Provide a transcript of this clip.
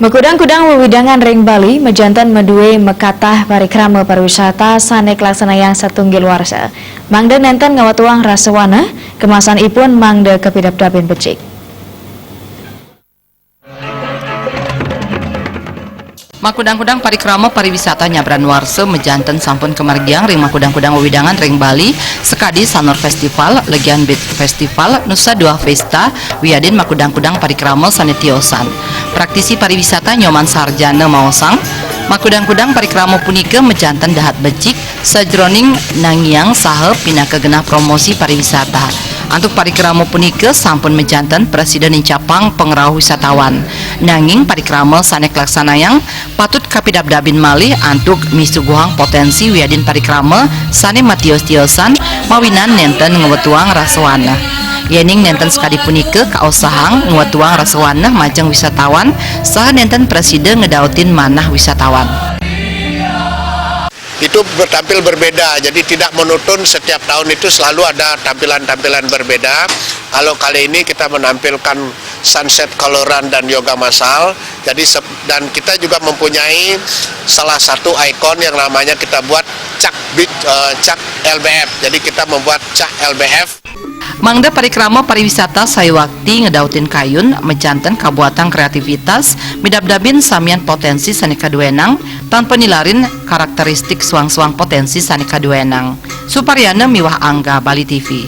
Mekudang-kudang wewidangan ring Bali mejantan medue mekatah parikrama pariwisata sanek laksanayang satunggil warsa. Mangda nenten ngawatuang rasawana, kemasan ipun mangda kepidap-dapin becik. Makudang-kudang parikrama pariwisata nyabran warsa mejanten sampun kemargiang ring makudang-kudang wewidangan ring Bali sekadi Sanur Festival, Legian Beat Festival, Nusa Dua Festa, wiadin makudang-kudang parikrama sanetiosan. Praktisi pariwisata nyoman sarjana maosang, makudang-kudang parikrama punika mejanten dahat becik sajroning nangiang saha pinaka genah promosi pariwisata. Untuk parikrama punika sampun mejanten Presiden Incapang pengrauh wisatawan. Nanging parikrama sanek laksanayang patut kapidab-dabin malih antuk misuguhang potensi wiadin parikrama sane matios-tiosan mawinan nenten ngewetuang rasawana. Yening nenten sekali punika kaosahang ngewetuang rasawana majeng wisatawan saha nenten Presiden ngedautin manah wisatawan. Itu tampil berbeda, jadi tidak monoton, setiap tahun itu selalu ada tampilan-tampilan berbeda. Kalau kali ini kita menampilkan sunset coloran dan yoga massal, jadi dan kita juga mempunyai salah satu ikon yang namanya kita buat Cak LBF, jadi kita membuat Cak LBF. Mangda parikrama pariwisata sayuwakti ngedautin kayun mejanten kabuatan kreativitas midab-dabin samian potensi saneka duenang tanpa nilarin karakteristik suang-suang potensi saneka duenang. Suparyana miwah Angga Bali TV.